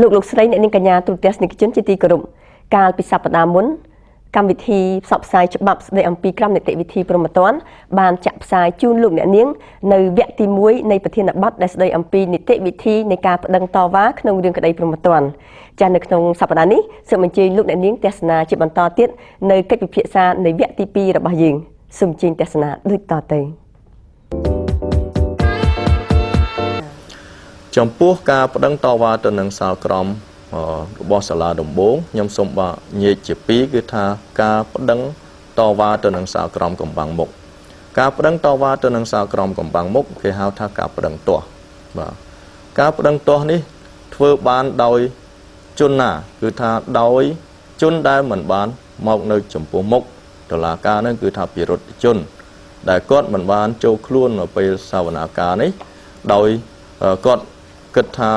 លោកស្រីអ្នកនាងកញ្ញាទូរទស្សនិកជនជាទីគោរពកាលពីសប្តាហ៍មុនកម្មវិធីផ្សព្វផ្សាយច្បាប់ស្តីអំពីក្រមនីតិវិធីព្រហ្មទណ្ឌបានចាក់ផ្សាយជូនលោកអ្នកនាងនៅវគ្គទី1នៃប្រធានបទដែលស្តីអំពីនីតិវិធីនៃការប្តឹងតវ៉ាក្នុងរឿងក្តីព្រហ្មទណ្ឌចា៎នៅក្នុងសប្តាហ៍នេះសូមអញ្ជើញលោកអ្នកនាងទស្សនាជាបន្តទៀតនៅកិច្ចពិភាក្សានៃវគ្គទី2របស់យើងសូមអញ្ជើញទស្សនាដូចតទៅចំពោះការប្តឹងតវ៉ាទៅនឹងសាលក្រមរបស់សាលាដំបងខ្ញុំសូមញែកជា2គឺថាការប្តឹងតវ៉ាទៅនឹងសាលក្រមកំបាំងមុខការប្តឹងតវ៉ាទៅនឹងសាលក្រមកំបាំងមុខគេហៅថាការប្តឹងទាស់បាទការប្តឹងទាស់នេះធ្វើបានដោយជនណាគឺថាដោយជនដែលមិនបានមកនៅចំពោះមុខតុលាការនឹងគឺថាពិរុទ្ធជនដែលគាត់មិនបានចូលខ្លួននៅពេលសវនាការនេះដោយគាត់គិតថា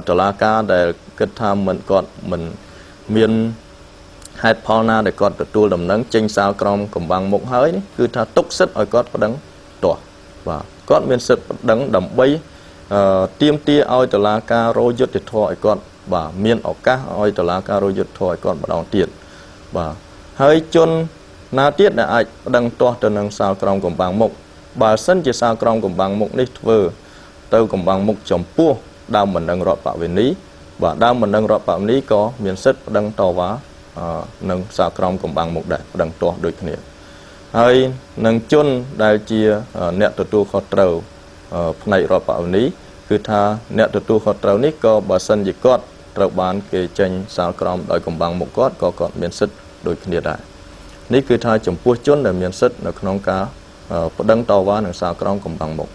តុលាការដែលគិតថាគាត់មិនមានហេតុផលណាដែលគាត់ទទួលដំណឹងចេញសាលក្រមកំបាំងមុខហើយនេះគឺថាទុកសិទ្ធឲ្យគាត់ប្តឹងទាស់បាទគាត់មានសិទ្ធប្តឹងដើម្បីទាមទារឲ្យតុលាការរយុត្តិធម៌ឲ្យគាត់បាទមានឱកាសឲ្យតុលាការរយុត្តិធម៌ឲ្យគាត់ម្ដងទៀតបាទហើយជនណាទៀតដែលអាចប្តឹងទាស់ទៅនឹងសាលក្រមកំបាំងមុខបើសិនជាសាលក្រមកំបាំងមុខនេះធ្វើទៅកំបាំងមុខចំពោះដើមបណ្ដឹងរដ្ឋបវេនីបាទដើមបណ្ដឹងរដ្ឋបវេនីក៏មានសិទ្ធិប្តឹងតវ៉ានឹងសាលក្រមកំបាំងមុខដែរប្តឹងទាស់ដូចគ្នាហើយនឹងជនដែលជាអ្នកទទួលខុសត្រូវផ្នែករដ្ឋបវេនីគឺថាអ្នកទទួលខុសត្រូវនេះក៏បើសិនជាគាត់ត្រូវបានគេចេញសាលក្រមដោយកំបាំងមុខគាត់ក៏គាត់មានសិទ្ធិដូចគ្នាដែរនេះគឺថាចំពោះជនដែលមានសិទ្ធិនៅក្នុងការប្តឹងតវ៉ានឹងសាលក្រមកំបាំងមុខ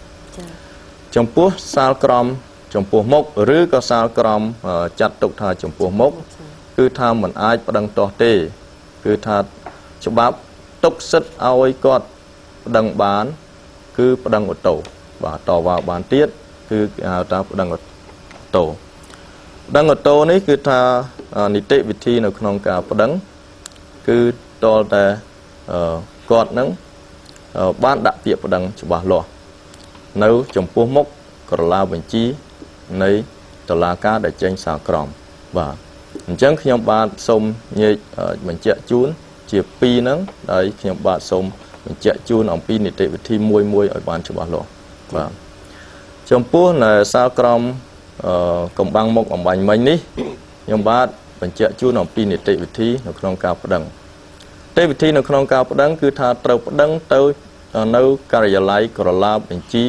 ចំពោះសាលក្រមចំពោះមុខឬក៏សាលក្រមចាត់ទុកថាចំពោះមុខគឺថាមិនអាចប្តឹងទាស់ទេគឺថាច្បាប់ទុកសិទ្ធឲ្យគាត់ប្តឹងបានគឺប្តឹងអូតូបាទតវ៉ាបានទៀតគឺហៅថាប្តឹងអូតូប្តឹងអូតូនេះគឺថានីតិវិធីនៅក្នុងការប្តឹងគឺតលតែគាត់នឹងបានដាក់ពាក្យប្តឹងច្បាស់លាស់នៅចំពោះមុខក្រឡាបញ្ជីនៃតុលាការដែលចេញសាលក្រមបាទអញ្ចឹងខ្ញុំបាទសូមញែកបញ្ជាក់ជូនជា2ហ្នឹងហើយខ្ញុំបាទសូមបញ្ជាក់ជូនអំពីនីតិវិធីមួយឲ្យបានច្បាស់លាស់បាទចំពោះនៅសាលក្រមកំបាំងមុខអំបញ្ញមិញនេះខ្ញុំបាទបញ្ជាក់ជូនអំពីនីតិវិធីនៅក្នុងការប្តឹងនីតិវិធីនៅក្នុងការប្តឹងគឺថាត្រូវប្តឹងទៅនៅការិយាល័យក្រឡាបញ្ជី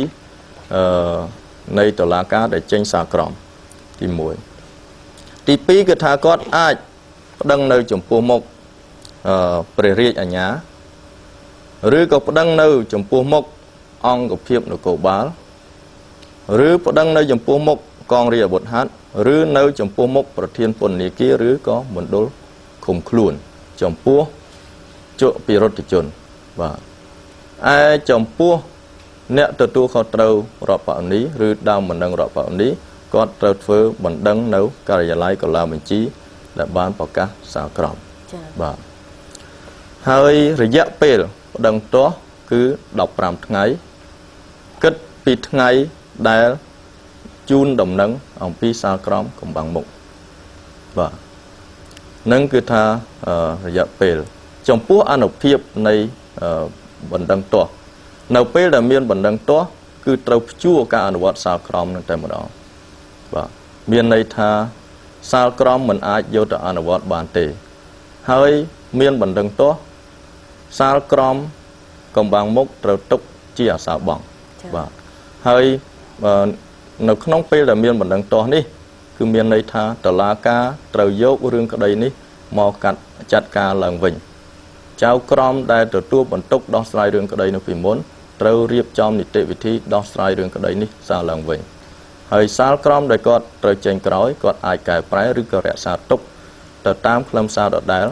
នៃតុលាការដែលចេញសាលក្រមទី1ទី2គឺថាគាត់អាចប្តឹងនៅចំពោះមុខព្រះរាជអាជ្ញាឬក៏ប្តឹងនៅចំពោះមុខអង្គភាពនគរបាលឬប្តឹងនៅចំពោះមុខកងរាជអាវុធហត្ថឬនៅចំពោះមុខប្រធានពន្ធនាគារឬក៏មណ្ឌលឃុំខ្លួនចំពោះជក់ពិរុទ្ធជនបាទឯចំពោះអ្នកទទួលខុសត្រូវរដ្ឋបវេនីឬដើមបណ្ដឹងរដ្ឋបវេនីគាត់ត្រូវធ្វើបណ្ដឹងនៅការិយាល័យក្រឡាបញ្ជីដែលបានប្រកាសសាលក្រមបាទហើយរយៈពេលបណ្ដឹងទាស់គឺ15ថ្ងៃគិតពីថ្ងៃដែលជូនដំណឹងអំពីសាលក្រមកំបាំងមុខបាទនឹងគឺថារយៈពេលចំពោះអនុភាពនៃបណ្ដឹងទាស់នៅពេលដែលមានបណ្ដឹងទាស់គឺត្រូវព្យួរការអនុវត្តសាលក្រមនឹងតែម្ដងបាទមានន័យថាសាលក្រមមិនអាចយកទៅអនុវត្តបានទេហើយមានបណ្ដឹងទាស់សាលក្រមកំបាំងមុខត្រូវទុកជាអសារបង់បាទហើយនៅក្នុងពេលដែលមានបណ្ដឹងទាស់នេះគឺមានន័យថាតុលាការត្រូវយករឿងក្តីនេះមកចាត់ការឡើងវិញចៅក្រមដែលទទួលបន្ទុកដោះស្រាយរឿងក្តីនៅពីមុនត្រូវរៀបចំនីតិវិធីដោះស្រាយរឿងក្តីនេះសារឡើងវិញហើយសាលក្រមដែលគាត់ត្រូវចេញក្រោយគាត់អាចកែប្រែឬក៏រក្សាទុកទៅតាមខ្លឹមសារដដែល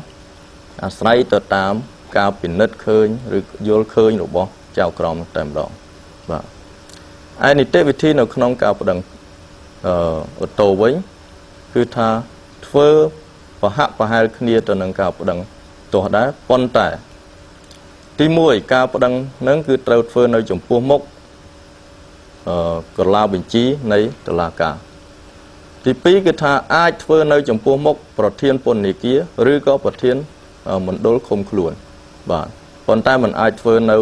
អាស្រ័យទៅតាមការពិនិត្យឃើញឬយល់ឃើញរបស់ចៅក្រមតែម្ដងបាទឯនីតិវិធីនៅក្នុងការប្តឹងអូតូវិញគឺថាធ្វើប្រហាក់ប្រហែលគ្នាទៅនឹងការប្តឹងទាស់ដែរប៉ុន្តែទី1ការប្តឹងនឹងគឺត្រូវធ្វើនៅចំពោះមុខក្រឡាបញ្ជីនៃតុលាការ ទីពីរគឺថាអាចធ្វើនៅចំពោះមុខប្រធានពន្ធនាគារឬក៏ប្រធានមណ្ឌលឃុំខ្លួនបាទប៉ុន្តែมันអាចធ្វើនៅ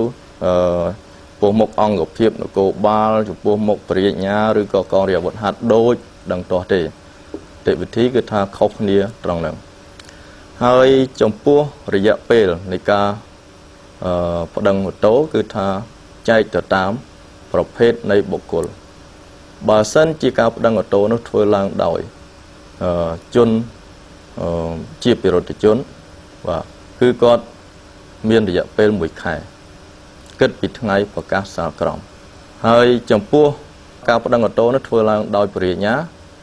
ពោះមុខអង្គភាពនគរបាលចំពោះមុខបរិញ្ញាឬក៏កងរាជអាវុធហត្ថដូចដឹងទាស់ទេទេវិធីគឺថាខុសគ្នាត្រង់ហ្នឹងហើយចំពោះរយៈពេលនៃការប្តឹងឧទ្ធរគឺថាចែកទៅតាមប្រភេទនៃបុគ្គលបើសិនជាការប្តឹងឧទ្ធរនោះធ្វើឡើងដោយជនជាពិរុទ្ធជនបាទគឺគាត់មានរយៈពេល1ខែគិតពីថ្ងៃប្រកាសសាលក្រមហើយចំពោះការប្តឹងឧទ្ធរនោះធ្វើឡើងដោយបរិញ្ញា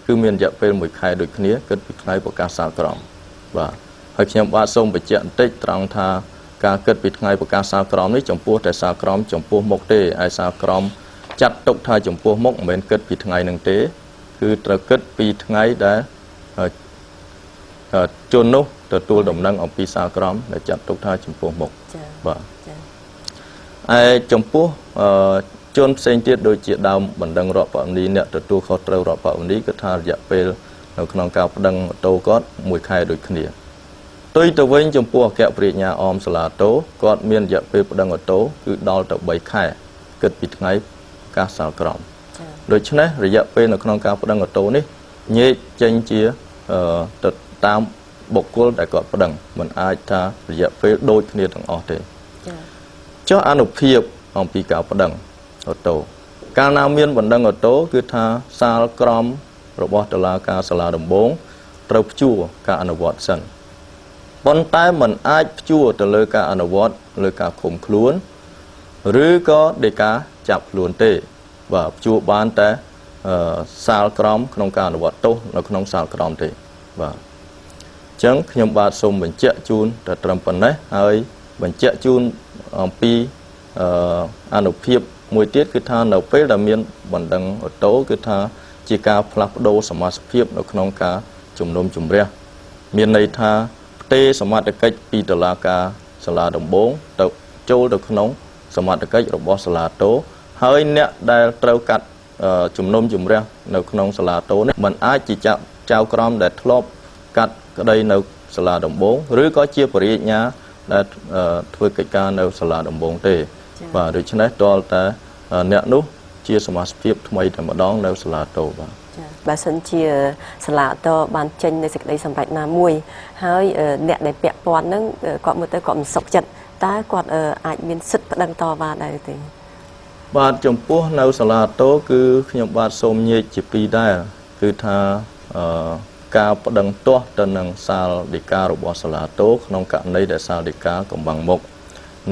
គឺមានរយៈពេល1ខែដូចគ្នាគិតពីថ្ងៃប្រកាសសាលក្រមបាទហើយខ្ញុំបាទសូមបញ្ជាក់បន្តិចត្រង់ថាការគិតពីថ្ងៃប្រកាសសាលក្រមនេះចំពោះតែសាលក្រមចំពោះមុខទេឯសាលក្រមចាត់ទុកថាចំពោះមុខមិនមែនគិតពីថ្ងៃនឹងទេគឺត្រូវគិតពីថ្ងៃដែលជននោះទទួលដំណឹងអំពីសាលក្រមដែលចាត់ទុកថាចំពោះមុខបាទឯចំពោះជនផ្សេងទៀតដូចជាដើមបណ្ដឹងរដ្ឋបវនីអ្នកទទួលខុសត្រូវរដ្ឋបវនីគឺថារយៈពេលនៅក្នុងការប្តឹងឧទ្ធរគាត់1ខែដូចគ្នាផ្ទុយទៅវិញចំពោះអគ្គប្រាជ្ញាអមសាលាតូគាត់មានរយៈពេលប្តឹងឧទ្ធរគឺដល់ទៅ3ខែគិតពីថ្ងៃប្រកាសសាលក្រមដូច្នេះរយៈពេលនៅក្នុងការប្តឹងឧទ្ធរនេះញែកចេញជាទៅតាមបុគ្គលដែលគាត់ប្តឹងមិនអាចថារយៈពេលដូចគ្នាទាំងអស់ទេចុះអនុភាពអំពីការប្តឹងឧទ្ធរកាលណាមានបណ្ដឹងឧទ្ធរគឺថាសាលក្រមរបស់តុលាការសាលាដំបងត្រូវព្យួរការអនុវត្តសិនប៉ុន្តែมันអាចព្យួរទៅលើការអនុវត្តលើការឃុំខ្លួនឬក៏ដីកាចាប់ខ្លួនទេបាទព្យួរបានតែសាលក្រមក្នុងការអនុវត្តទោសនៅក្នុងសាលក្រមទេបាទអញ្ចឹងខ្ញុំបាទសូមបញ្ជាក់ជូនតែត្រឹមប៉ុណ្ណេះហើយបញ្ជាក់ជូនអំពីអនុភាពមួយទៀតគឺថានៅពេលដែលមានបណ្ដឹងឧទ្ធរគឺថាជាការផ្លាស់ប្ដូរសមាជិកភាពនៅក្នុងការជំនុំជម្រះមានន័យថាផ្ទេរសមត្ថកិច្ចពីតុលាការសាលាដំបងទៅចូលទៅក្នុងសមត្ថកិច្ចរបស់សាលាតូហើយអ្នកដែលត្រូវកាត់ជំនុំជម្រះនៅក្នុងសាលាតូនេះมันអាចជាចៅក្រមដែលធ្លាប់កាត់ក្តីនៅសាលាដំបងឬក៏ជាបរិញ្ញាដែលធ្វើកិច្ចការនៅសាលាដំបងទេបាទដូច្នេះតលតែអ្នកនោះជាសមាជិកភាពថ្មីតែម្ដងនៅសាលាតូបាទបើសិនជាសាលាតបានចេញនៅសេចក្តីសម្រេចណាមួយហើយអ្នកដែលពាក់ព័ន្ធហ្នឹងគាត់មើលទៅគាត់មិនសុខចិត្តតើគាត់អាចមានសិទ្ធិប្តឹងតវ៉ាដែរទេបាទចំពោះនៅសាលាតូគឺខ្ញុំបាទសូមញែកជាពីរដែរគឺថាការប្តឹងទាស់ទៅនឹងសាលដីការបស់សាលាតូក្នុងករណីដែលសាលដីកាកំបាំងមុខ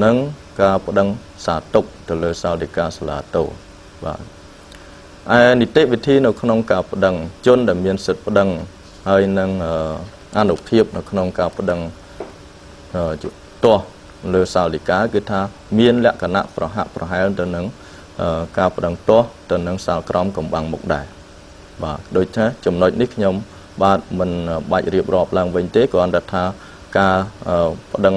និងការប្តឹងសាទុកទៅលើសាលដីកាសាលាតូបាទឯនីតិវិធីនៅក្នុងការប្តឹងជនដែលមានសិទ្ធិប្តឹងហើយនឹងអនុភាពនៅក្នុងការប្តឹងទាស់លើសាលដីកាគឺថាមានលក្ខណៈប្រហាក់ប្រហែលទៅនឹងការប្តឹងទាស់ទៅនឹងសាលក្រមកំបាំងមុខដែរបាទដូចថាចំណុចនេះខ្ញុំបាទមិនបាច់រៀបរាប់ឡើងវិញទេគ្រាន់តែថាការប្តឹង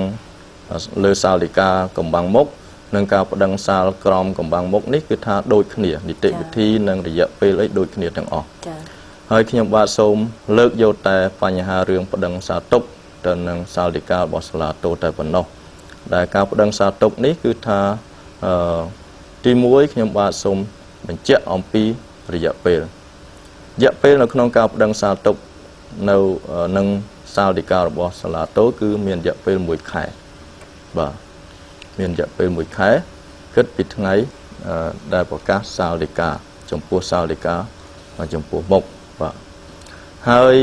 លើសាលដីកាកំបាំងមុខនិងការប្តឹងសាលក្រមកំបាំងមុខនេះគឺថាដូចគ្នានីតិវិធីនិងរយៈពេលអីដូចគ្នាទាំងអស់ហើយខ្ញុំបាទសូមលើកយកតែបញ្ហារឿងប្តឹងសាទុកទៅនឹងសាលដីការបស់សាលាតូតែប៉ុណ្ណោះដែលការប្តឹងសាទុកនេះគឺថាទី1ខ្ញុំបាទសូមបញ្ជាក់អំពីរយៈពេលនៅក្នុងការប្តឹងសាទុកនៅនឹងសាលដីការបស់សាលាតូគឺមានរយៈពេល1ខែបាទមានរយៈពេល1ខែគិតពីថ្ងៃដែលប្រកាសសាលដីកាចំពោះសាលដីកាចំពោះមុខបាទហើយ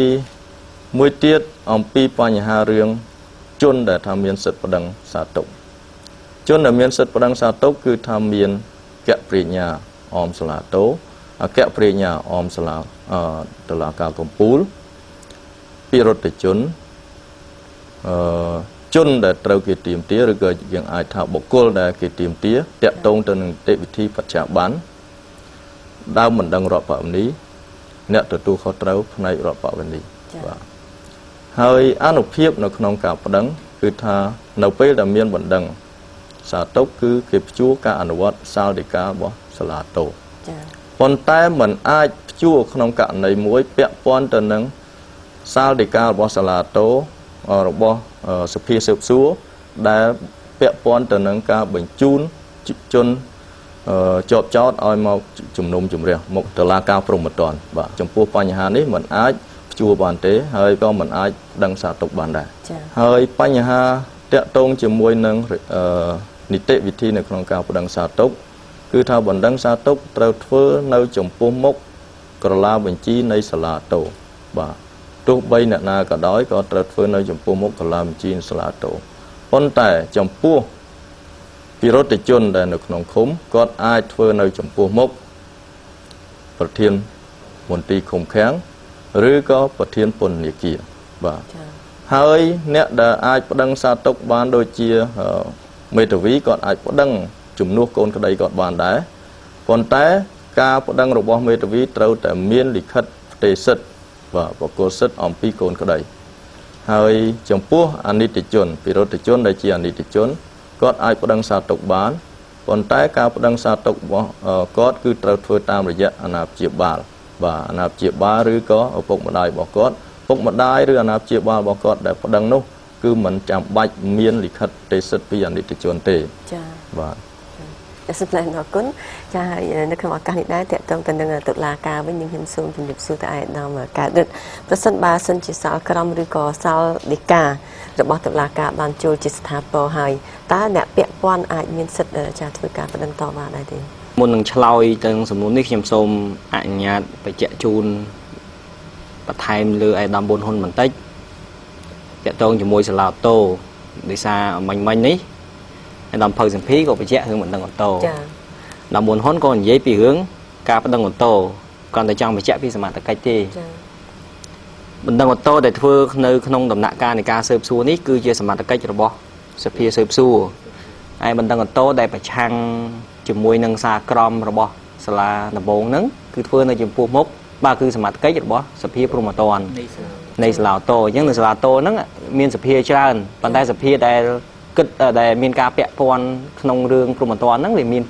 មួយទៀតអំពីបញ្ហារឿងជនដែលថាមានសិទ្ធិប្តឹងសាទុកជនដែលមានសិទ្ធិប្តឹងសាទុកគឺថាមានអគ្គប្រាជ្ញាអមសាលាតូអគ្គប្រាជ្ញាអមសាលាតុលាការកំពូលពិរុទ្ធជនជនដែលត្រូវគេទាមទារឬក៏យើងអាចថាបុគ្គលដែលគេទាមទារតាក់ទងទៅនឹងនីតិវិធីបច្ចុប្បន្នដើមបណ្ដឹងរដ្ឋបវនីអ្នកទទួលខុសត្រូវផ្នែករដ្ឋបវនីបាទហើយអនុភាពនៅក្នុងការប្តឹងគឺថានៅពេលដែលមានបណ្ដឹងសាទុកគឺគេព្យួរការអនុវត្តសាលដីការបស់សាលាតូប៉ុន្តែมันអាចព្ ជួក្នុងករណីមួយពាក់ព័ន្ធទៅនឹងសាលដីការបស់សាលាតូរបស់សភាស៊ើបសួរដែលពាក់ព័ន្ធទៅនឹងការបញ្ជូនជនជាប់ចោតឲ្យមកជំនុំជម្រះមកតុលាការព្រហ្មទណ្ឌបាទចំពោះបញ្ហានេះมันអាចព្យួរបានទេហើយក៏มันអាចដឹងសារទុកបានដែរហើយបញ្ហាតាក់ទងជាមួយនឹងនីតិវិធីនៅក្នុងការប្តឹងសារទុកគឺថាបណ្ដឹងសារទុកត្រូវធ្វើនៅចំពោះមុខក្រឡាបញ្ជីនៃសាលាតូបាទទោះបីអ្នកណាក៏ដោយក៏ត្រូវធ្វើនៅចំពោះមុខក្រឡាបញ្ជីនៃសាលាតូប៉ុន្តែចំពោះពិរុទ្ធជនដែលនៅក្នុងឃុំគាត់អាចធ្វើនៅចំពោះមុខប្រធានមន្ទីរឃុំឃាំងឬក៏ប្រធានពន្ធនាគារបាទហើយអ្នកដែលអាចប្តឹងសារទុកបានដូចជាមេធាវីគាត់អាចប្តឹងជំនួសកូនក្តីគាត់បានដែរប៉ុន្តែការប្តឹងរបស់មេធាវីត្រូវតែមានលិខិតផ្ទេរសិទ្ធិបាទបកគលសិទ្ធិអំពីកូនក្តីហើយចំពោះអនិច្ចជនពិរុទ្ធជនដែលជាអនិច្ចជនគាត់អាចប្តឹងសារទុកបានប៉ុន្តែការប្តឹងសារទុករបស់គាត់គឺត្រូវធ្វើតាមរយៈអាណាព្យាបាលបាទអាណាព្យាបាលឬក៏ឪពុកម្ដាយរបស់គាត់ឪពុកម្ដាយឬអាណាព្យាបាលរបស់គាត់ដែលប្តឹងនោះគឺមិនចាំបាច់មានលិខិតទេសិទ្ធិពីអនិច្ចជនទេចា៎បាទសូមអរគុណចា៎នៅក្នុងឱកាសនេះដែរតកតងទៅនឹងតុលាការវិញខ្ញុំសូមជម្រាបសួរទៅឯកឧត្តមកើតរិទ្ធប្រសិនបើសិនជាសាលក្រមឬក៏សាលដីការបស់តុលាការបានចូលជាស្ថាពរហើយតើអ្នកពាក់ព័ន្ធអាចមានសិទ្ធិចាធ្វើការប្តឹងតវ៉ាដែរទេមុននឹងឆ្លើយទៅសំណួរនេះខ្ញុំសូមអនុញ្ញាតបញ្ជាក់ជូនបន្ថែមលើឯកឧត្តមប៊ុនហ៊ុនបន្តិចតកតងជាមួយសាលាអូតូដោយសារមិញនេះឯកឧត្តមភៅសម្ភីក៏បញ្ជាក់រឿងបណ្ដឹងអូតូចា៎ដល់មុនហ៊ុនក៏និយាយពីរឿងការបណ្ដឹងអូតូគាត់តែចង់បញ្ជាក់ពីសមត្ថកិច្ចទេចា៎បណ្ដឹងអូតូដែលធ្វើនៅក្នុងដំណាក់កាលនៃការស៊ើបសួរនេះគឺជាសមត្ថកិច្ចរបស់សភាស៊ើបសួរហើយបណ្ដឹងអូតូដែលប្រឆាំងជាមួយនឹងសារក្រមរបស់សាលាដំបងហ្នឹងគឺធ្វើនៅចំពោះមុខបាទគឺសមត្ថកិច្ចរបស់សភាព្រហ្មទណ្ឌនៃសាលាអូតូអញ្ចឹងនៅសាលាអូតូហ្នឹងមានសភាច្រើនប៉ុន្តែសភាដែលគិតដែលមានការពាក់ព័ន្ធក្នុងរឿងព្រហ្មទណ្ឌហ្នឹងវាមាន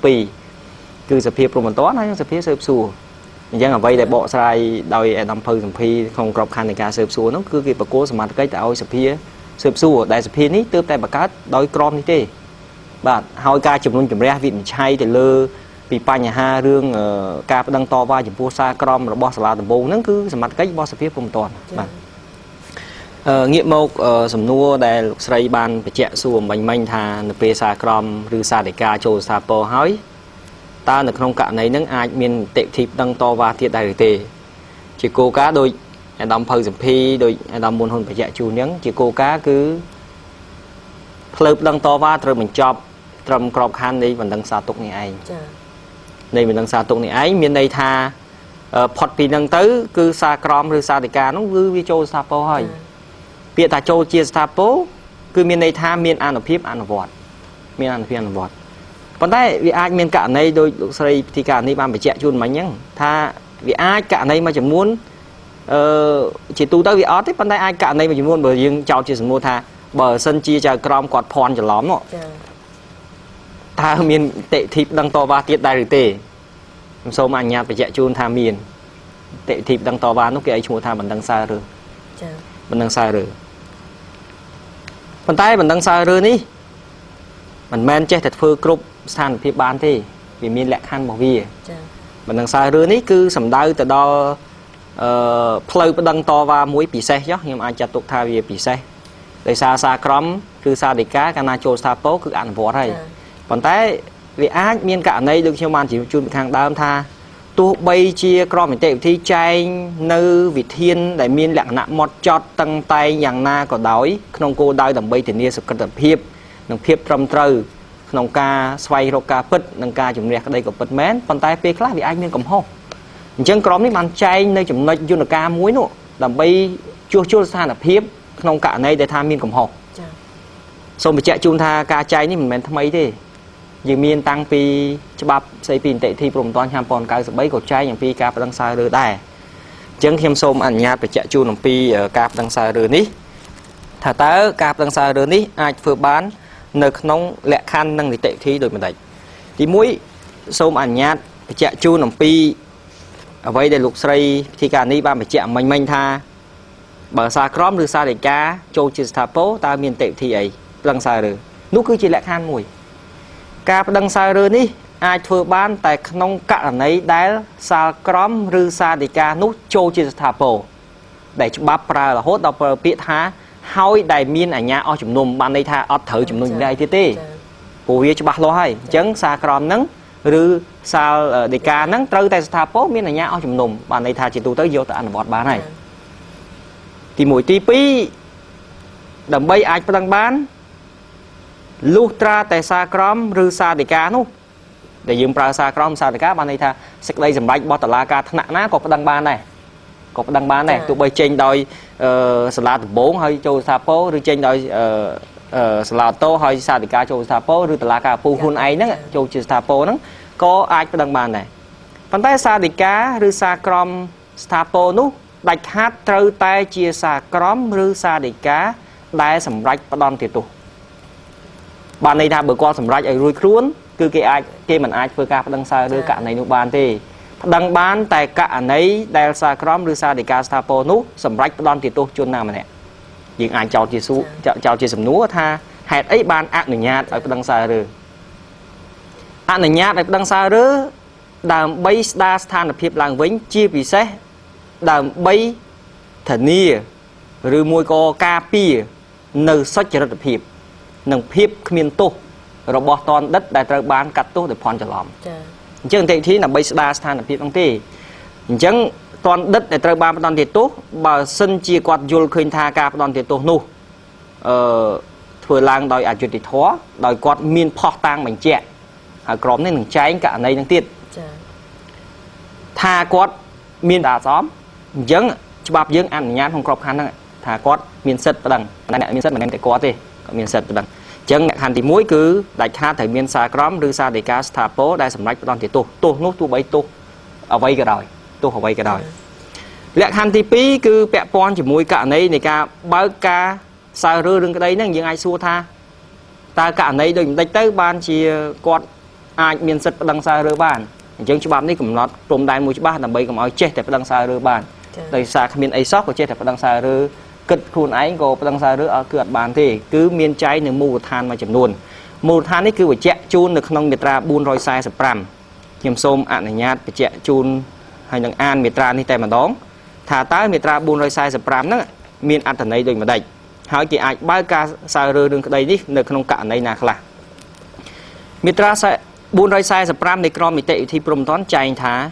2គឺសភាព្រហ្មទណ្ឌហើយនិងសភាស៊ើបសួរអញ្ចឹងអ្វីដែលបកស្រាយដោយអាដាមភៅសម្ភីក្នុងក្របខ័ណ្ឌនៃការស៊ើបសួរហ្នឹងគឺគេបកគោសមត្ថកិច្ចទៅឲ្យសភាស៊ើបសួរដែលសភានេះទើបតែបង្កើតដោយក្រមនេះទេបាទហើយការជំនុំជម្រះវិនិច្ឆ័យទៅលើពីបញ្ហារឿងការប្តឹងតវ៉ាចំពោះសារក្រមរបស់សាលាដំបងហ្នឹងគឺសមត្ថកិច្ចរបស់សភាព្រហ្មទណ្ឌបាទងាកមកសំណួរដែលលោកស្រីបានបញ្ជាក់សួរមិញថានៅពេលសារក្រមឬសារដីកាចូលស្ថាពរហើយតើនៅក្នុងករណីហ្នឹងអាចមានតិធិប្តឹងតវ៉ាទៀតដែរឬទេជាគោលការណ៍ដោយអាដាមភៅសម្ភីដោយអាដាមមុនហ៊ុនបញ្ជាក់ជូនអញ្ចឹងជាគោលការណ៍គឺផ្លូវប្តឹងតវ៉ាត្រូវបញ្ចប់ត្រឹមក្របខ័ណ្ឌនៃបណ្ដឹងសារទុកនេះឯងចា៎នៃបណ្ដឹងសារទុកនេះឯងមានន័យថាផុតពីហ្នឹងទៅគឺសារក្រមឬសារដីកាហ្នឹងគឺវាចូលស្ថាពរហើយពាក្យថាចូលជាស្ថាពរគឺមានន័យថាមានអានុភាពអនុវត្តមានអានុភាពអនុវត្តប៉ុន្តែវាអាចមានករណីដោយលោកស្រីពិធីការនេះបានបញ្ជាក់ជូនមិញហ្នឹងថាវាអាចករណីមួយចំនួនជាទូទៅវាអត់ទេប៉ុន្តែអាចករណីមួយចំនួនបើយើងចោទជាសំណួរថាបើសិនជាចៅក្រមគាត់ភ័ន្តច្រឡំតើមានតិធិប្តឹងតវ៉ាទៀតដែរឬទេខ្ញុំសូមអនុញ្ញាតបញ្ជាក់ជូនថាមានតិធិប្តឹងតវ៉ានោះគេឲ្យឈ្មោះថាបណ្ដឹងសាររើចា៎បណ្ដឹងសាររើប៉ុន្តែបណ្ដឹងសាររើនេះមិនមែនចេះតែធ្វើគ្រប់ស្ថានភាពបានទេវាមានលក្ខខណ្ឌរបស់វាចា៎បណ្ដឹងសាររើនេះគឺសំដៅទៅដល់ផ្លូវបណ្ដឹងតវ៉ាមួយពិសេសចុះខ្ញុំអាចចាត់ទុកថាវាពិសេសដោយសារសារក្រមគឺសារដីកាកាលណាចូលស្ថាពរគឺអនុវត្តហើយប៉ុន្តែវាអាចមានករណីដូចខ្ញុំបានជម្រាបជូនពីខាងដើមថាទោះបីជាក្រមនីតិវិធីចែងនៅវិធានដែលមានលក្ខណៈម៉ត់ចត់តឹងតែងយ៉ាងណាក៏ដោយក្នុងគោលដៅដើម្បីធានាសុខភាពនិងភាពត្រឹមត្រូវក្នុងការស្វែងរកការពិតនិងការជំនះក្តីក៏ពិតមែនប៉ុន្តែពេលខ្លះវាអាចមានកំហុសអញ្ចឹងក្រមនេះបានចែងនៅចំណុចយន្តការមួយនោះដើម្បីជួសជុលស្ថានភាពក្នុងករណីដែលថាមានកំហុសចា៎សូមបញ្ជាក់ជូនថាការចែងនេះមិនមែនថ្មីទេយើងមានតាំងពីច្បាប់ស្ដីពីនីតិវិធីព្រហ្មទណ្ឌឆ្នាំ1993ក៏ចែងអំពីការប្តឹងសាររើដែរអញ្ចឹងខ្ញុំសូមអនុញ្ញាតបញ្ជាក់ជូនអំពីការប្តឹងសាររើនេះថាតើការប្តឹងសាររើនេះអាចធ្វើបាននៅក្នុងលក្ខខណ្ឌនិងនីតិវិធីដូចម្តេចទី1សូមអនុញ្ញាតបញ្ជាក់ជូនអំពី ở vậy để lục sấy thì cả ní ba phải chạm mình tha bờ xa crom đưa xa để cá châu chỉ tapo ta miền tệ thì ấy đằng xa rồi nút cứ chỉ lại khan mùi cá đằng xa rồi ní ai thưa ban tại nông cạn ấy đá xa crom đưa xa để cá nút châu chỉ tapo để bắp ra là hốt đọc biết há hoi đại miên ở nhà ở chủng nôm ban đây tha ở thử chủng nôm đây tê phổ biến cho bác lo hay chấn xa crom nắng rư sao để cá nắng trâu tại thà phố miền này nhá ở chùm nùng bạn này thà chỉ tu tới vô tại ăn bọt bán này thì mỗi tí pi đầm bay ai đang bán lutra tại xa crom rư xa để cá nú để dùng pra xa crom xa để cá bạn này thà sạch đây dầm bạch bọt la cá nặng ná có đăng bán này có đăng bán này tụi bay trên đôi salad 4 hay châu xa phố rư trên đôi salad tô hay xa để cá châu xa phố rư la cá pu hun ấy đó châu chỉ xa phố đó có ai có đăng bàn này phần tay xa để cá rư xa crom stapo nú đạch hát trâu tay chia xa crom rư xa để cá đai sầm rách và đòn tiệt tụ bàn này tham bữa qua sầm rách ở ruồi khuôn cứ cái mình ai vừa cá đăng xa đưa cả này nụ bàn thì đăng bán tại cả này đai xa crom rư xa để cá stapo nú sầm rách và đòn tiệt tụ chôn nào mà nè nhưng ai chào chia số chào chia sầm núa tha hẹn ấy ban ác người nhát ở đăng xa rồi anh này nhát ở đằng sau đó đàm bay đa than là phiệp làng vĩnh chia vì thế đàm bay thần nia rồi môi co ca pi nơi sách rất là phiệp nâng phiệp miền tô rồi bỏ toàn đất đại trời bán cắt tô để phòn trở lỏng chứ thế thì là bay đa than là phiệp đăng tê chẳng toàn đất để trời bán toàn thiệt tốt bà sân chia quạt vô khơi tha ca toàn thiệt tốt nu thừa làng đòi à chuyện thì thó đòi quạt miền phò tang mình chẹt crom nên trái cả này đang tiết tha quát miền đà xóm dấn bạp dấn ăn nhát không crop khăn đó tha quát miền sật đằng này miền sật mà nên cái quát đi miền sật đằng chân hành thì muối cứ đại kha thời miền xa crom đưa xa để cá stapo đại sầm rách toàn thì tô nốt tu bay tô ở vây cái đòi tô ở vây cái đòi lẹ hành thì pí cứ bẹ pon chỉ muối cả này này ca bao ca xa rơ đừng cái đấy nó những ai xua tha ta cả này đừng đánh tới ban chỉ quát ai miền sật đằng xa rơ bàn chẳng cho bạn đi cũng nó trộm đai mùi ba làm bây cũng nói chết tại đằng xa rơ bàn đây xa miền ấy sóc của chết tại đằng xa rơ cất khuôn ấy có đằng xa rơ ở cửa bàn thì cứ miền trái nương mù than mà chậm luôn mù than ấy cứ phải chẹt chun được không miệt ra buôn rồi sai sập ram nhầm xôm ăn này nhát phải chẹt chun hay đằng an miệt ra đi tay mà đón thả tới miệt ra buôn rồi sai sập ram đó miền ăn thần ấy đừng mà đẩy hỏi chị ai bao ca xa rơ đường đây đi được không cả này nè là miệt ra sai buôn rồi sai sập ram để crom bị tệ thì prom toán chạy thả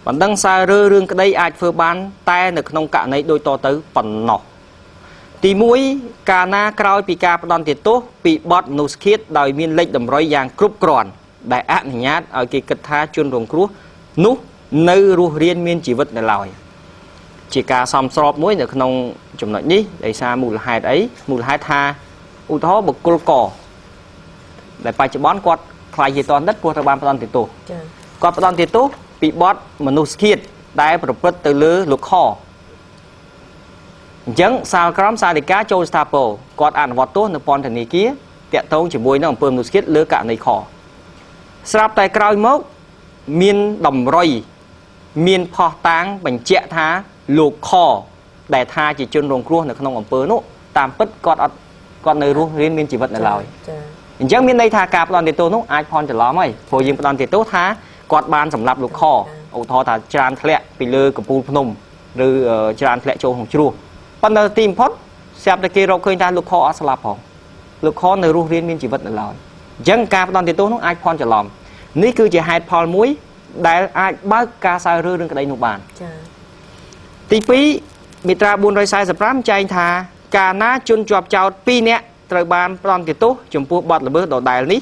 còn đăng xa rơ rương cái đây ai phơi ban tay được không cả này đôi to tới phần nọ thì mũi cà na cào bị cà đòn tiệt tốt bị bọt nô skit đòi miên lệch đầm roi giang cướp còn đại ác nhát ở cái cật tha chuyên rồng cướp nút nơi ru riêng miên chỉ vật để lòi chỉ cà xòm sọp mũi được không chủng loại ní để xa mù hai ấy mù hai tha u thó bậc cô cỏ để phải cho bón quạt khai gì toàn đất của các bạn toàn tiệt tổ quạt toàn tiệt tốt bị bọt mà nô skit đại bậc bậc từ lứa lục kho chẳng sao cắm sao để cá trâu staple quạt ăn vọt tốt nó pon thành này kia tiện tông chỉ mùi nó bơm nô skit lứa cả này kho sạp tại cào mốc miên đồng roi miên phò táng bánh chẹ tha lục kho đại tha chỉ chân rồng cua nó không còn pơ nốt tam pất con nơi luôn riêng miên chỉ vật là lòi chẳng miên đây tha cạp đoàn tiền tô nốt ai phòn chỉ ló mày phổ dương đoàn tiền tốt tha quạt ban sầm lạp lục kho ổ thò thà tràn thẹn bị lơ của pu nôm rồi tràn thẹn châu hồng chua ban đầu tìm phốt xem để kia rồi khơi ta lục kho ở lạp hồng lục kho nơi luôn riêng miên chỉ vật là lòi chẳng cạp đoàn tiền tốt nốt ai phòn chỉ lòm ní cứ chỉ hai phòn muối đại ai bác ca sai rư đừng cái đây nụ bàn tí phí mít ra buôn rồi sai sập rám chay thà cả ná chun chọp chào pi nè trời ban đòn tiền tốt chủng phu bọt là bước đầu đài ní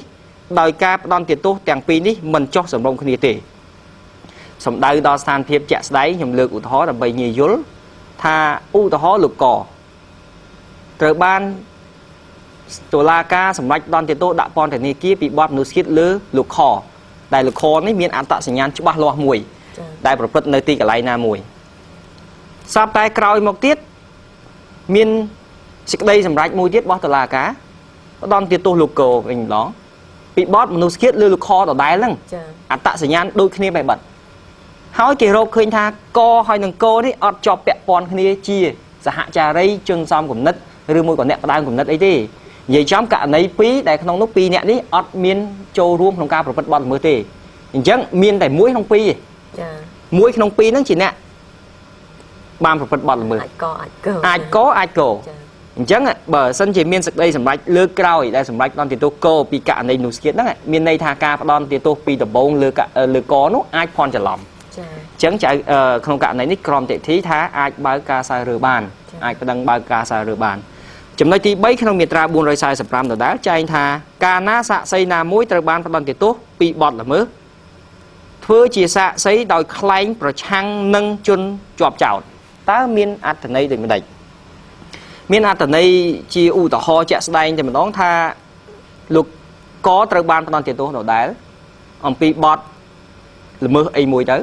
đòi ca đòn tiền tốt tiền pi ní mình cho sầm rong khnia tề sầm đây đo san thiệp chẹt đáy nhầm lược của thó là bầy nhì dối tha u thó lục cỏ trời ban tổ la ca sầm rách đòn tiền tốt đã pon thể này kia bị bọt nút skit lư lục cỏ đại lục kho này miền an tạ sinh nhan chụp ba loa mùi đại bậc bậc nơi ti cả lại na mùi sắp tay cào một tiết miền xịt đây sầm rách mùi tiết bót là cá đòn tiết tô lục cổ mình đó bị bót một nút skit lư lục kho ở đáy lưng an tạ sinh nhan đôi khi bài bật ហើយគេរកឃើញថាកហើយនឹងកនេះអត់ជាប់ពាក់ព័ន្ធគ្នាជាសហចារីជន់សំគំនិតឬមួយក៏អ្នកផ្ដើមគំនិតអីទេនិយាយចំករណី2ដែលក្នុងនោះ2អ្នកនេះអត់មានចូលរួមក្នុងការប្រព្រឹត្តបទល្មើសទេអញ្ចឹងមានតែ1ក្នុង2ទេចា1ក្នុង2ហ្នឹងជាអ្នកបានប្រព្រឹត្តបទល្មើសអាចកអញ្ចឹងបើសិនជាមានសេចក្តីសម្រេចលើកក្រោយដែលសម្រេចផ្ដន្ទាទោសកពីករណីនោះទៀតហ្នឹងមានន័យថាការផ្ដន្ទាទោសពីដំបូងលើកនោះអាចភ័ន្តច្រឡំអញ្ចឹងក្នុងករណីនេះក្រមតិធីថាអាចបើកការសារើបានអាចប្តឹងបើកការសារើបានចំណុចទី3ក្នុងមាត្រា445ដដែលចែងថាការណាសាក្សីណាមួយត្រូវបានផ្តន្ទាទោសពីបទល្មើសធ្វើជាសាក្សីដោយក្លែងប្រឆាំងនឹងជនជាប់ចោទតើមានអត្ថន័យដូចម្ដេចមានអត្ថន័យជាឧទាហរណ៍ជាក់ស្ដែងតែម្ដងថាលោកកត្រូវបានផ្តន្ទាទោសដដែលអំពីបទល្មើសអីមួយទៅ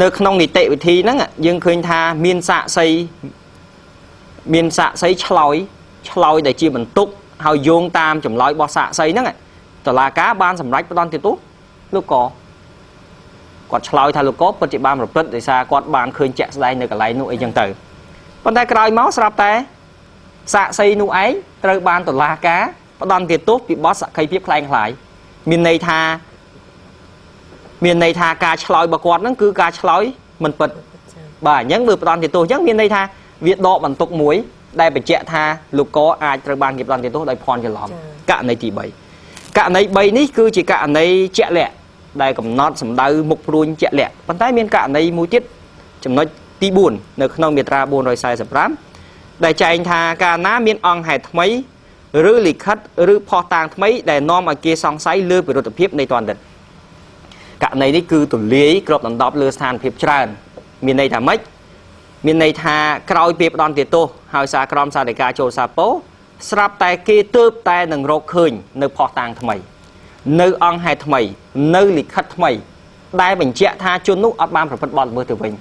នៅក្នុងនីតិវិធីហ្នឹងយើងឃើញថាមានសាក្សីឆ្លើយដែលជាបន្ទុកហើយយោងតាមចម្លើយរបស់សាក្សីហ្នឹងតុលាការបានសម្រេចផ្តន្ទាទោសលោកកគាត់ឆ្លើយថាលោកកពិតជាបានប្រព្រឹត្តដោយសារគាត់បានឃើញជាក់ស្ដែងនៅកន្លែងនោះអីចឹងទៅប៉ុន្តែក្រោយមកស្រាប់តែសាក្សីនោះឯងត្រូវបានតុលាការផ្តន្ទាទោសពីបទសក្ខីភាពคล้ายមានន័យថាការឆ្លើយរបស់គាត់ហ្នឹងគឺការឆ្លើយមិនពិតបាទអញ្ចឹងបើផ្ដន្ទាទោសអញ្ចឹងមានន័យថាវាដកបន្ទុកមួយដែលបញ្ជាក់ថាលោកកអាចត្រូវបានគេផ្ដន្ទាទោសដោយភ័ន្តច្រឡំករណីទី3ករណី3នេះគឺជាករណីជាក់លាក់ដែលកំណត់សម្ដៅមុខព្រួញជាក់លាក់ប៉ុន្តែមានករណីមួយទៀតចំណុចទី4នៅក្នុងមាត្រា445ដែលចែងថាកាលណាមានអង្គហេតុថ្មីឬលិខិតឬភស្តុតាងថ្មីដែលនាំឲ្យគេសង្ស័យលើពិរុទ្ធភាពនៃទណ្ឌិតករណីនេះគឺទូលាយគ្របដណ្ដប់លើស្ថានភាពច្រើនមានន័យថាម៉េចមានន័យថាក្រោយពេលផ្ដន្ទាទោសហើយសារក្រមសាធិការចូលសាពោស្រាប់តែគេទើបតែនឹងរកឃើញនៅភស្តុតាងថ្មីនៅអង្គហេតុថ្មីនៅលិខិតថ្មីដែលបញ្ជាក់ថាជននោះអត់បានប្រព្រឹត្តបទល្មើសទៅវិញ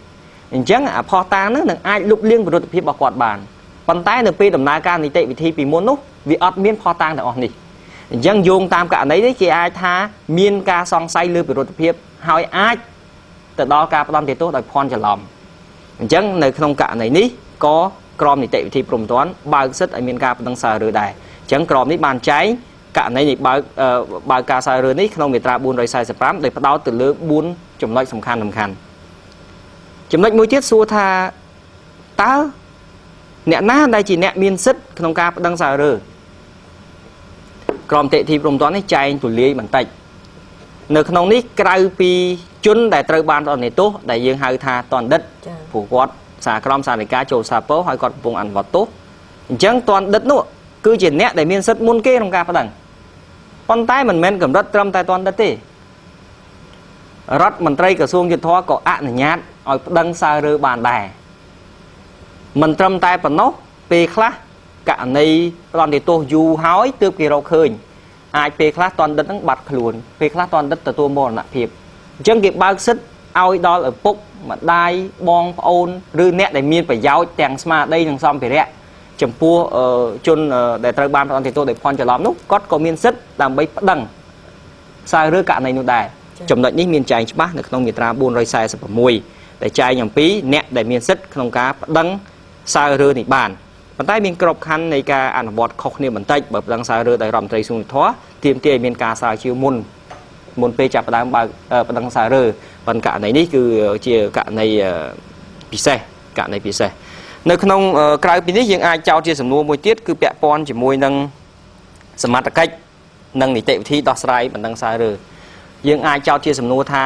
អញ្ចឹងអាភស្តុតាងនោះនឹងអាចលុបលាងវិរុទ្ធភាពរបស់គាត់បានប៉ុន្តែនៅពេលដំណើរការនីតិវិធីពីមុននោះវាអត់មានភស្តុតាងទាំងអស់នេះអញ្ចឹងយោងតាមករណីនេះគេអាចថាមានការសង្ស័យលើពិរុទ្ធភាពហើយអាចទៅដល់ការផ្ដន្ទាទោសដោយភ័ន្តច្រឡំអញ្ចឹងនៅក្នុងករណីនេះក៏ក្រមនីតិវិធីព្រហ្មទណ្ឌបើកសិទ្ធិឲ្យមានការប្តឹងសារើដែរអញ្ចឹងក្រមនេះបានចែងករណីនេះបើកការសារើនេះក្នុងមាត្រា445ដែលផ្ដោតទៅលើ4ចំណុចសំខាន់ចំណុចមួយទៀតសួរថាតើអ្នកណាដែលជាអ្នកមានសិទ្ធិក្នុងការប្តឹងសារើក្រមនីតិវិធីព្រហ្មទណ្ឌនេះចែងទូលាយបន្តិចនៅក្នុងនេះក្រៅពីជនដែលត្រូវបានផ្តន្ទាទោសដែលយើងហៅថាទណ្ឌិតព្រោះគាត់សារក្រមសាធិការចូលសាពោហើយគាត់កំពុងអនុវត្តទោសអញ្ចឹងទណ្ឌិតនោះគឺជាអ្នកដែលមានសិទ្ធិមុនគេក្នុងការប្តឹងប៉ុន្តែមិនមែនកម្រិតត្រឹមតែទណ្ឌិតទេរដ្ឋមន្ត្រីក្រសួងយុទ្ធភ័ពក៏អនុញ្ញាតឲ្យប្តឹងសារើបានដែរមិនត្រឹមតែប៉ុណ្ណោះពេលខ្លះករណីផ្តន្ទាទោសយូរហើយទើបគេរកឃើញអាចពេលខ្លះទណ្ឌិតនឹងបាត់ខ្លួនពេលខ្លះទណ្ឌិតទទួលមរណភាពអញ្ចឹងគេបើកសិទ្ធឲ្យដល់ឪពុកម្ដាយបងប្អូនឬអ្នកដែលមានប្រយោជន៍ទាំងស្មារតីនិងសម្ភារៈចំពោះជនដែលត្រូវបានផ្តន្ទាទោសដោយភ័ន្តច្រឡំនោះគាត់ក៏មានសិទ្ធដើម្បីប្តឹងសារើករណីនោះដែរចំណុចនេះមានចែងច្បាស់នៅក្នុងមាត្រា446ដែលចែងអំពីអ្នកដែលមានសិទ្ធក្នុងការប្តឹងសារើនេះបានប៉ុន្តែមានក្របខ័ណ្ឌនៃការអនុវត្តខុសគ្នាបន្តិចបើប្តឹងសារើដោយរដ្ឋមន្ត្រីក្រសួងយុទ្ធភ័ពទាមទារឲ្យមានការស្រាវជ្រាវមុនពេលចាប់ផ្ដើមបើកប្តឹងសារើប៉ុន្តែករណីនេះគឺជាករណីពិសេសនៅក្នុងក្រៅពីនេះយើងអាចចោទជាសំណួរមួយទៀតគឺពាក់ព័ន្ធជាមួយនឹងសមត្ថកិច្ចនិងនីតិវិធីដោះស្រាយបណ្ដឹងសារើយើងអាចចោទជាសំណួរថា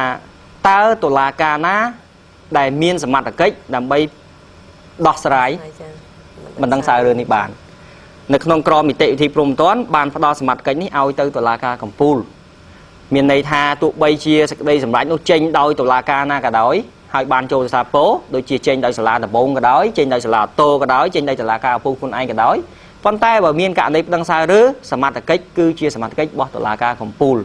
តើតុលាការណាដែលមានសមត្ថកិច្ចដើម្បីដោះស្រាយបណ្ដឹងសារើនេះបាននៅក្នុងក្រមនីតិវិធីព្រហ្មទណ្ឌបានផ្ដល់សមត្ថកិច្ចនេះឲ្យទៅតុលាការកំពូលមានន័យថាទោះបីជាសេចក្តីសម្រេចនោះចេញដោយតុលាការណាក៏ដោយហើយបានចូលសាពោដូចជាចេញដោយសាលាដំបងក៏ដោយចេញដោយសាលាតូក៏ដោយចេញដោយតុលាការឪពុកខ្លួនឯងក៏ដោយប៉ុន្តែបើមានករណីប្តឹងសារើសមត្ថកិច្ចគឺជាសមត្ថកិច្ចរបស់តុលាការកំពូល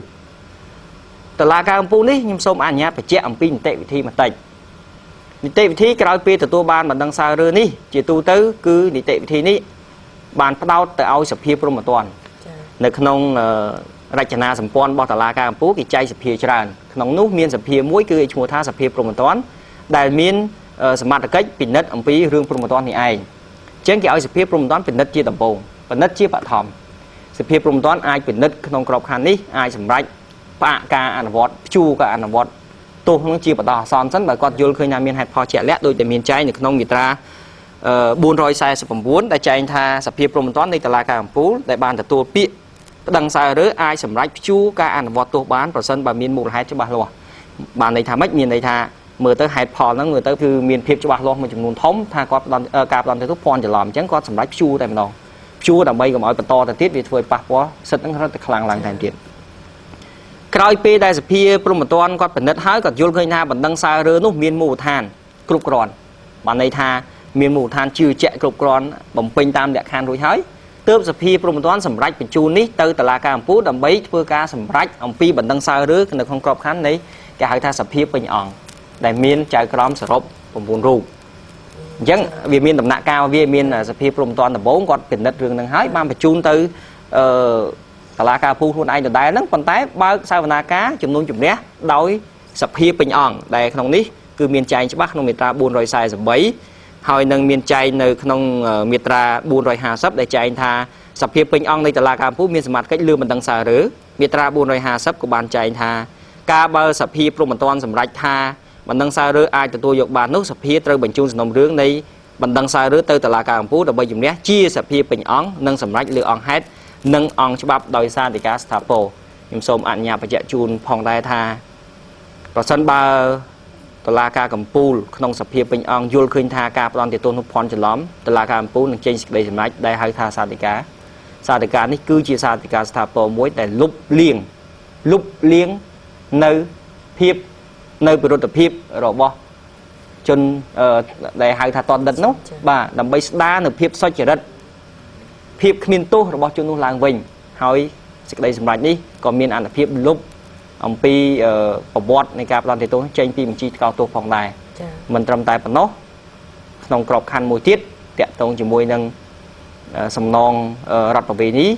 តុលាការកំពូលនេះខ្ញុំសូមអនុញ្ញាតបញ្ជាក់អំពីនីតិវិធីបន្តិចនីតិវិធីក្រោយពេលទទួលបានបណ្ដឹងសារើនេះជាទូទៅគឺនីតិវិធីនេះបានផ្ដោតទៅឲ្យសភាព្រហ្មទណ្ឌនៅក្នុង រចនាសម្ព័ន្ធរបស់តុលាការកំពូលគេចែកសភាច្រើនក្នុងនោះមានសភាមួយគឺឈ្មោះថាសភាព្រហ្មទណ្ឌដែលមានសមត្ថកិច្ចពិនិត្យអំពីរឿងព្រហ្មទណ្ឌនេះឯងអញ្ចឹងគេឲ្យសភាព្រហ្មទណ្ឌពិនិត្យជាដំបូងពិនិត្យជាបឋមសភាព្រហ្មទណ្ឌអាចពិនិត្យក្នុងក្របខ័ណ្ឌនេះអាចសម្រេចផ្អាកការអនុវត្តព្យួរការអនុវត្តទោសនឹងជាបដោះអាសន្នសិនបើគាត់យល់ឃើញថាមានហេតុផលជាក់លាក់ដោយតែមានចែងនៅក្នុងមាត្រា449ដែលចែងថាសភាព្រហ្មទណ្ឌនៃតុលាការកំពូលដែលបានទទួលពាក្យប្តឹងសាររើអាចសម្រេចព្យួរការអនុវត្តទោសបានប្រសិនបើមានមូលហេតុច្បាស់លាស់បានន័យថាម៉េចមានន័យថាមើលទៅហេតុផលហ្នឹងមើលទៅគឺមានភាពច្បាស់លាស់មួយចំនួនធំថាគាត់ការផ្តន្ទាទោសភ័ន្តច្រឡំអញ្ចឹងគាត់សម្រេចព្យួរតែម្ដងព្យួរដើម្បីកុំឲ្យបន្តទៅទៀតវាធ្វើឲ្យប៉ះពាល់សិទ្ធិហ្នឹងរត់ទៅខ្លាំងឡើងថែមទៀតក្រោយពេលដែលសភាព្រហ្មទណ្ឌគាត់ពិនិត្យហើយគាត់យល់ឃើញថាបណ្ដឹងសាររើនោះមានមូលដ្ឋានគ្រប់គ្រាន់បានន័យថាមានមូលដ្ឋានជឿជាក់គ្រប់គ្រាន់បំពេញតាមលក្ខខណ្ឌរួចហើយទើបសភាព្រហ្មទណ្ឌសម្រេចបញ្ជូននេះទៅតុលាការកំពូលដើម្បីធ្វើការសម្រេចអំពីបណ្ដឹងសាររើនៅក្នុងក្របខ័ណ្ឌនៃគេហៅថាសភាពេញអង្គដែលមានចៅក្រមសរុប9រូបអញ្ចឹងវាមានដំណាក់កាលវាមានសភាព្រហ្មទណ្ឌដំបូងគាត់ពិនិត្យរឿងហ្នឹងហើយបានបញ្ជូនទៅតុលាការកំពូលខ្លួនឯងដដែលហ្នឹងប៉ុន្តែបើកសវនាការជំនុំជម្រះដោយសភាពេញអង្គដែលក្នុងនេះគឺមានចែងច្បាស់ក្នុងមាត្រា443ហើយនឹងមានចែងនៅក្នុងមាត្រា450ដែលចែងថាសភាពេញអង្គនៃតុលាការកំពូលមានសមត្ថកិច្ចលើបណ្ដឹងសាររើមាត្រា450ក៏បានចែងថាការបើសភាព្រហ្មទណ្ឌសម្រេចថាបណ្ដឹងសាររើអាចទទួលយកបាននោះសភាត្រូវបញ្ជូនសំណុំរឿងនៃបណ្ដឹងសាររើទៅតុលាការកំពូលដើម្បីជំនះជាសភាពេញអង្គនិងសម្រេចលើអង្គហេតុនិងអង្គច្បាប់ដោយសារដីកាស្ថាពរខ្ញុំសូមអនុញ្ញាតបញ្ជាក់ជូនផងដែរថាប្រសិនបើតុលាការកំពូលក្នុងសភាពេញអង្គយល់ឃើញថាការផ្តន្ទាទោសនោះភ័ន្តច្រឡំតុលាការកំពូលនឹងចេញសេចក្តីសម្រេចដែលហៅថាសាធិការនេះគឺជាសាធិការស្ថាពរមួយដែលលុបលាងនៅភាពនៅវិរុទ្ធភាពរបស់ជនដែលហៅថាតនដិតនោះបាទដើម្បីស្ដារនៅភាពសុចរិតភាពគ្មានទោសរបស់ជននោះឡើងវិញហើយសេចក្តីសម្រេចនេះក៏មានអនុភាពលុបអំពីប្រវត្តិនៃការផ្តន្ទាទោសចេញពីបញ្ជីថ្កោលទោសផងដែរមិនត្រឹមតែប៉ុណ្ណោះក្នុងក្របខ័ណ្ឌមួយទៀតតាក់ទងជាមួយនឹងសំណងរដ្ឋប្រវេណី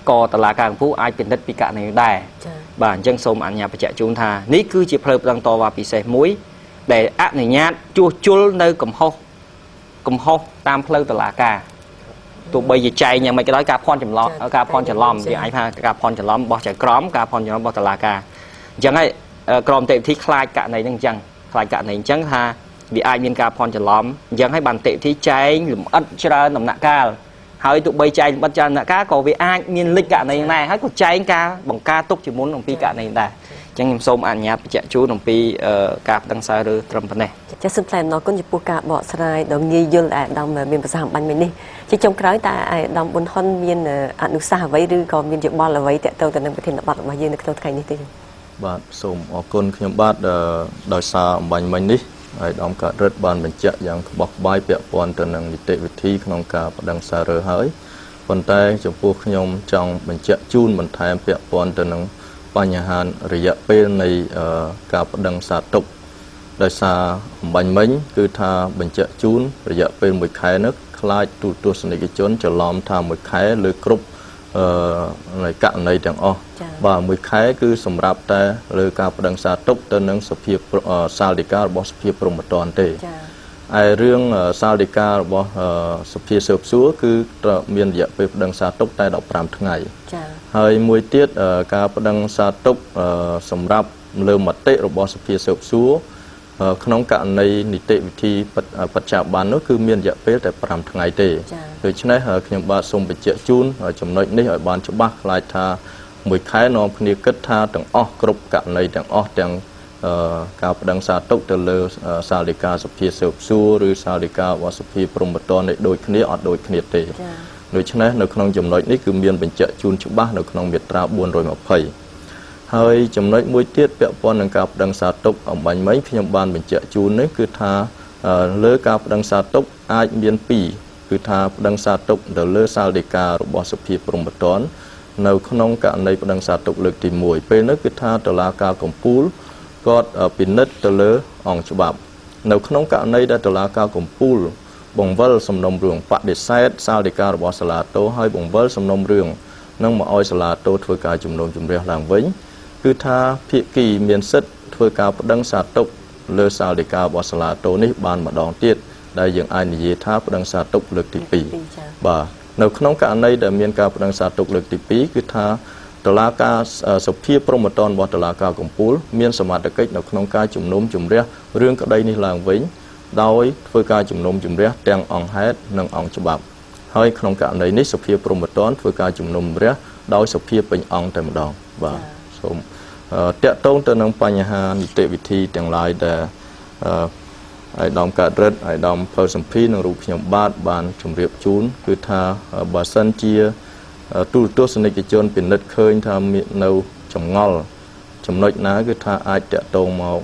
ក៏តុលាការកំពូលអាចពិនិត្យពីករណីនេះដែរបាទអញ្ចឹងសូមអនុញ្ញាតបញ្ជាក់ជូនថានេះគឺជាផ្លូវប្តឹងតវ៉ាពិសេសមួយដែលអនុញ្ញាតជួសជុលនៅកំហុសតាមផ្លូវតុលាការទោះបីជាចែងយ៉ាងម៉េចក៏ដោយការភ័ន្តច្រឡំយើងអាចថាការភ័ន្តច្រឡំរបស់ចៅក្រមការភ័ន្តច្រឡំរបស់តុលាការអញ្ចឹងហើយក្រមនីតិវិធីខ្លាចករណីហ្នឹងអញ្ចឹងខ្លាចករណីអញ្ចឹងថាវាអាចមានការភ័ន្តច្រឡំអញ្ចឹងហើយបាននីតិវិធីចែងលម្អិតច្រើនដំណាក់កាលហើយទោះបីចែងលម្អិតច្រើនដំណាក់កាលក៏វាអាចមានលិចករណីដែរហើយក៏ចែងការបង្ការទុកជាមុនអំពីករណីដែរអញ្ចឹងខ្ញុំសូមអនុញ្ញាតបញ្ជាក់ជូនអំពីការប្តឹងសារឬត្រឹមប៉ុណ្ណេះចាសសូមថ្លែងអំណរគុណចំពោះការបកស្រាយដ៏ងាយយល់អាដាមមានប្រសាសន៍អំបញ្ញមិញនេះជាចុងក្រោយតើអាដាមប៊ុនហ៊ុនមានអនុសាសន៍អ្វីឬក៏មានយោបល់អ្វីទាក់ទងទៅនឹងប្រធានបទរបស់យើងនៅក្នុងថ្ងៃនេះទេបាទសូមអរគុណខ្ញុំបាទដោយសារអំបញ្ញមិញនេះហើយអាដាមកើតរិទ្ធបានបញ្ជាក់យ៉ាងក្បោះក្បាយពាក់ព័ន្ធទៅនឹងនីតិវិធីក្នុងការប្តឹងសាររើហើយប៉ុន្តែចំពោះខ្ញុំចង់បញ្ជាក់ជូនបន្ថែមពាក់ព័ន្ធទៅនឹងបញ្ហារយៈពេលនៃការប្តឹងសារទុកដោយសារអំបញ្ញមិញគឺថាបញ្ជាក់ជូនរយៈពេល1ខែនោះខ្លាចទូទស្សនិកជនច្រឡំថា1ខែលើគ្រប់នៃករណីទាំងអស់បាទ1ខែគឺសម្រាប់តែលើការប្តឹងសារទុកទៅនឹងសភាសាលដីការបស់សភាព្រហ្មទណ្ឌទេហើយរឿងសាលដីការបស់សភាស៊ើបសួរគឺមានរយៈពេលប្តឹងសារទុកតែ15ថ្ងៃហើយមួយទៀតការប្តឹងសារទុកសម្រាប់លើមតិរបស់សភាស៊ើបសួរក្នុងករណីនីតិវិធីបច្ចុប្បន្ននោះគឺមានរយៈពេលតែ5ថ្ងៃទេដូច្នេះខ្ញុំបាទសូមបញ្ជាក់ជូនចំណុចនេះឲ្យបានច្បាស់ខ្លាចថា1ខែនាំគ្នាគិតថាទាំងអស់គ្រប់ករណីទាំងអស់ទាំងការប្តឹងសារទុកទៅលើសាលដីកាសភាស៊ើបសួរឬសាលដីការបស់សភាព្រហ្មទណ្ឌនេះដូចគ្នាអត់ដូចគ្នាទេដូច្នេះនៅក្នុងចំណុចនេះគឺមានបញ្ជាក់ជូនច្បាស់នៅក្នុងមាត្រា420ហើយចំណុចមួយទៀតពាក់ព័ន្ធនឹងការប្តឹងសារទុកអំបញ្ញមិញខ្ញុំបានបញ្ជាក់ជូននេះគឺថាលើការប្តឹងសារទុកអាចមាន2គឺថាប្តឹងសារទុកទៅលើសាលដីការបស់សភាព្រហ្មទណ្ឌនៅក្នុងករណីប្តឹងសារទុកលើកទី1ពេលនោះគឺថាតុលាការកំពូលគាត់ពិនិត្យទៅលើអង្គច្បាប់នៅក្នុងករណីដែលតុលាការកំពូលបង្វិលសំណុំរឿងបដិសេធសាលដីការបស់សាលាតូហើយបង្វិលសំណុំរឿង នឹងមកឲ្យសាលាតូធ្វើការជំនុំជម្រះឡើងវិញគឺថាភាគីមានសិទ្ធិធ្វើការប្តឹងសាទុកលើសាលដីការបស់សាលាតូនេះបានម្ដងទៀតដែលយើងអាចនិយាយថាប្តឹងសាទុកលើកទី2បាទនៅក្នុងករណីដែលមានការប្តឹងសាទុកលើកទី2គឺថាតុលាការសភាព្រហ្មទណ្ឌរបស់តុលាការកំពូលមានសមត្ថកិច្ចនៅក្នុងការជំនុំជម្រះរឿងក្តីនេះឡើងវិញដោយធ្វើការជំនុំជម្រះទាំងអង្គហេតុនិងអង្គច្បាប់ហើយក្នុងករណីនេះសភាព្រហ្មទណ្ឌធ្វើការជំនុំជម្រះដោយសភាពេញអង្គតែម្ដងបាទសូមតាក់ទងទៅនឹងបញ្ហានីតិវិធីទាំងឡាយដែលអាយដាមកើតរិទ្ធអាយដាមផៅសំភីនិងរូបខ្ញុំបានជម្រាបជូនគឺថាបើសិនជាទូរទស្សនិកជនពិនិត្យឃើញថាមាននៅចម្ងល់ចំណុចណាគឺថាអាចតាក់ទងមក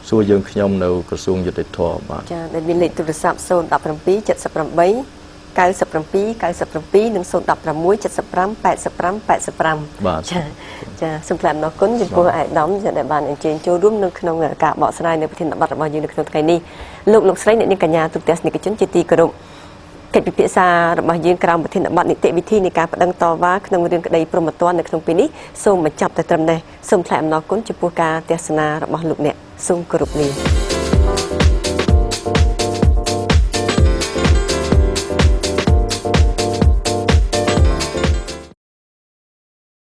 សួរយើងខ្ញុំនៅក្រសួងយុតិធម៌បាទចាដែលមានលេខទូរស័ព្ទ017 78 97 97និង016 75 85 85បាទចាសូមថ្លែងអំណរគុណចំពោះអាយដាមដែលបានអញ្ជើញចូលរួមនៅក្នុងការបកស្រាយនៅប្រធានបទរបស់យើងនៅក្នុងថ្ងៃនេះលោកស្រីអ្នកនាងកញ្ញាទូទស្សនិកជនជាទីគោរពកិច្ចពិភាក្សារបស់យើងក្រោមប្រធានបទនីតិវិធីនៃការប្តឹងតវ៉ាក្នុងរឿងក្តីព្រហ្មទណ្ឌនៅក្នុងពេលនេះសូមបញ្ចប់តែត្រឹមនេះសូមថ្លែងអំណរគុណចំពោះការទស្សនារបស់លោកអ្នកសូមគោរពលា